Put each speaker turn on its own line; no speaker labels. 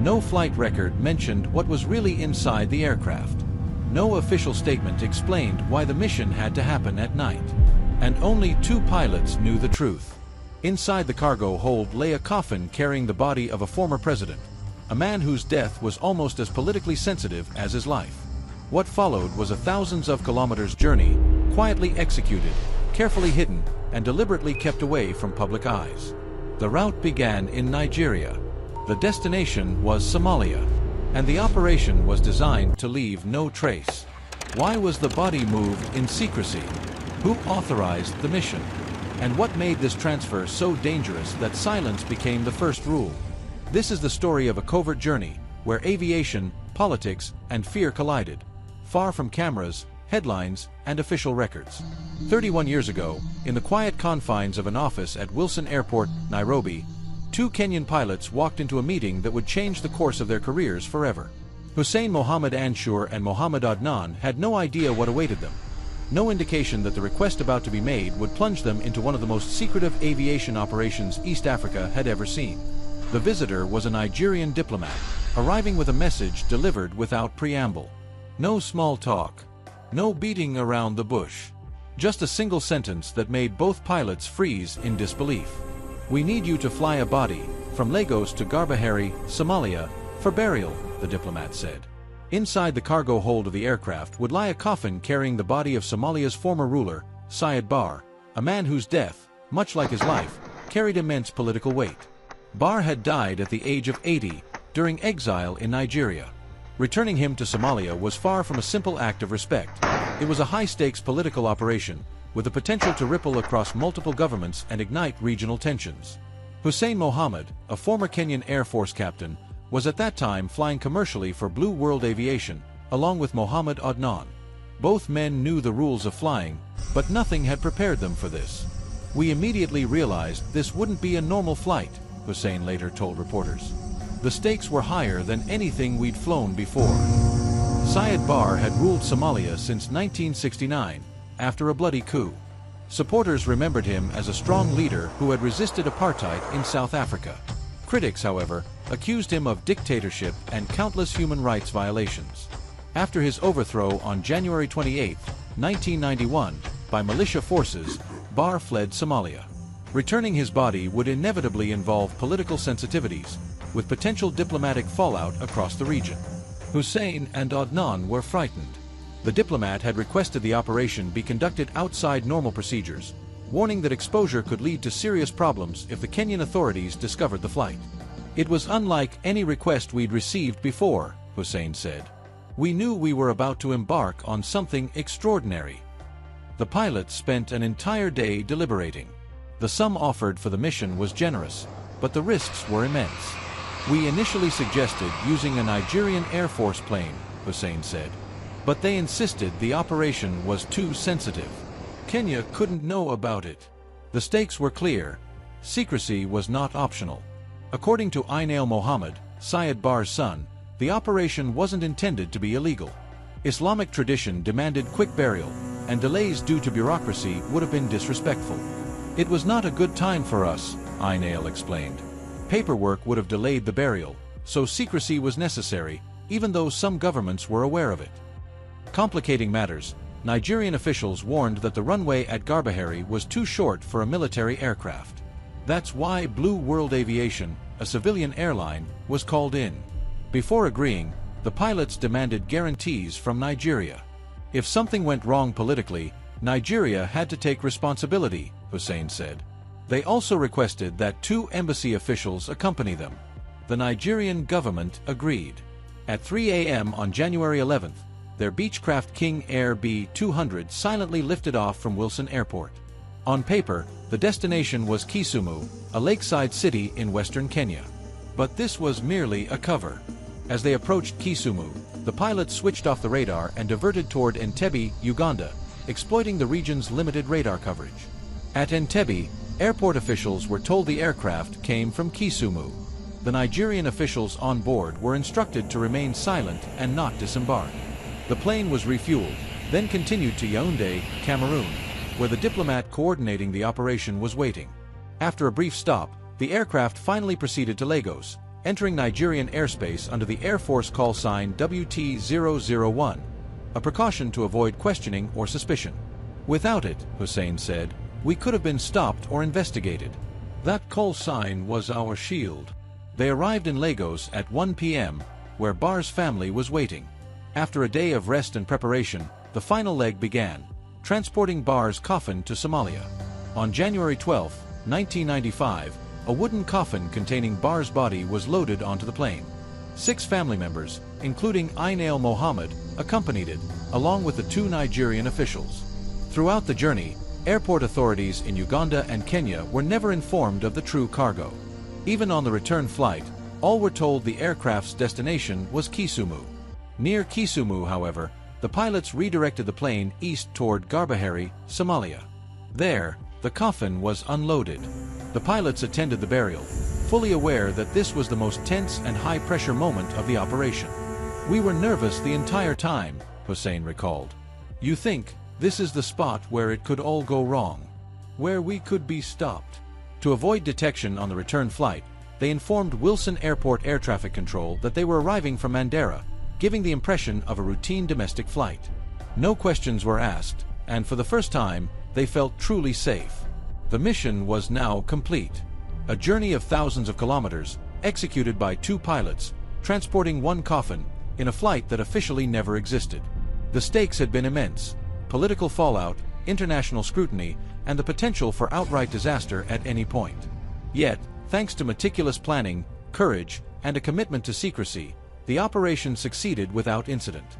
No flight record mentioned what was really inside the aircraft. No official statement explained why the mission had to happen at night. And only 2 pilots knew the truth. Inside the cargo hold lay a coffin carrying the body of a former president, a man whose death was almost as politically sensitive as his life. What followed was a thousands of kilometers journey, quietly executed, carefully hidden, and deliberately kept away from public eyes. The route began in Nigeria. The destination was Somalia, and the operation was designed to leave no trace. Why was the body moved in secrecy? Who authorized the mission? And what made this transfer so dangerous that silence became the first rule? This is the story of a covert journey, where aviation, politics, and fear collided, far from cameras, headlines, and official records. 31 years ago, in the quiet confines of an office at Wilson Airport, Nairobi, 2 Kenyan pilots walked into a meeting that would change the course of their careers forever. Hussein Mohammed Ansur and Mohammed Adnan had no idea what awaited them. No indication that the request about to be made would plunge them into one of the most secretive aviation operations East Africa had ever seen. The visitor was a Nigerian diplomat, arriving with a message delivered without preamble. No small talk. No beating around the bush. Just a single sentence that made both pilots freeze in disbelief. "We need you to fly a body from Lagos to Garbahari, Somalia, for burial," the diplomat said. Inside the cargo hold of the aircraft would lie a coffin carrying the body of Somalia's former ruler, Siad Barre, a man whose death, much like his life, carried immense political weight. Barre had died at the age of 80 during exile in Nigeria. Returning him to Somalia was far from a simple act of respect. It was a high-stakes political operation, with the potential to ripple across multiple governments and ignite regional tensions. Hussein Mohammed, a former Kenyan Air Force captain, was at that time flying commercially for Blue World Aviation, along with Mohammed Adnan. Both men knew the rules of flying, but nothing had prepared them for this. "We immediately realized this wouldn't be a normal flight," Hussein later told reporters. "The stakes were higher than anything we'd flown before." Siad Barre had ruled Somalia since 1969, after a bloody coup. Supporters remembered him as a strong leader who had resisted apartheid in South Africa. Critics, however, accused him of dictatorship and countless human rights violations. After his overthrow on January 28, 1991, by militia forces, Barre fled Somalia. Returning his body would inevitably involve political sensitivities, with potential diplomatic fallout across the region. Hussein and Adnan were frightened. The diplomat had requested the operation be conducted outside normal procedures, warning that exposure could lead to serious problems if the Kenyan authorities discovered the flight. "It was unlike any request we'd received before," Hussein said. "We knew we were about to embark on something extraordinary." The pilots spent an entire day deliberating. The sum offered for the mission was generous, but the risks were immense. "We initially suggested using a Nigerian Air Force plane," Hussein said. "But they insisted the operation was too sensitive. Kenya couldn't know about it." The stakes were clear. Secrecy was not optional. According to Inail Mohammed, Siad Barre's son, the operation wasn't intended to be illegal. Islamic tradition demanded quick burial, and delays due to bureaucracy would have been disrespectful. "It was not a good time for us," Inail explained. "Paperwork would have delayed the burial, so secrecy was necessary, even though some governments were aware of it." Complicating matters, Nigerian officials warned that the runway at Garbahari was too short for a military aircraft. That's why Blue World Aviation, a civilian airline, was called in. Before agreeing, the pilots demanded guarantees from Nigeria. If something went wrong politically, Nigeria had to take responsibility, Hussein said. They also requested that 2 embassy officials accompany them. The Nigerian government agreed. At 3 a.m. on January 11th, their Beechcraft King Air B-200 silently lifted off from Wilson Airport. On paper, the destination was Kisumu, a lakeside city in western Kenya. But this was merely a cover. As they approached Kisumu, the pilots switched off the radar and diverted toward Entebbe, Uganda, exploiting the region's limited radar coverage. At Entebbe, airport officials were told the aircraft came from Kisumu. The Nigerian officials on board were instructed to remain silent and not disembark. The plane was refueled, then continued to Yaoundé, Cameroon, where the diplomat coordinating the operation was waiting. After a brief stop, the aircraft finally proceeded to Lagos, entering Nigerian airspace under the Air Force call sign WT-001, a precaution to avoid questioning or suspicion. Without it, Hussein said, we could have been stopped or investigated. That call sign was our shield. They arrived in Lagos at 1 p.m., where Barr's family was waiting. After a day of rest and preparation, the final leg began, transporting Barr's coffin to Somalia. On January 12, 1995, a wooden coffin containing Barr's body was loaded onto the plane. 6 family members, including Ainail Mohammed, accompanied it, along with the 2 Nigerian officials. Throughout the journey, airport authorities in Uganda and Kenya were never informed of the true cargo. Even on the return flight, all were told the aircraft's destination was Kisumu. Near Kisumu, however, the pilots redirected the plane east toward Garbahari, Somalia. There, the coffin was unloaded. The pilots attended the burial, fully aware that this was the most tense and high-pressure moment of the operation. We were nervous the entire time, Hussein recalled. You think, this is the spot where it could all go wrong, where we could be stopped. To avoid detection on the return flight, they informed Wilson Airport Air Traffic Control that they were arriving from Mandera, giving the impression of a routine domestic flight. No questions were asked, and for the first time, they felt truly safe. The mission was now complete. A journey of thousands of kilometers, executed by 2 pilots, transporting 1 coffin, in a flight that officially never existed. The stakes had been immense: political fallout, international scrutiny, and the potential for outright disaster at any point. Yet, thanks to meticulous planning, courage, and a commitment to secrecy, the operation succeeded without incident.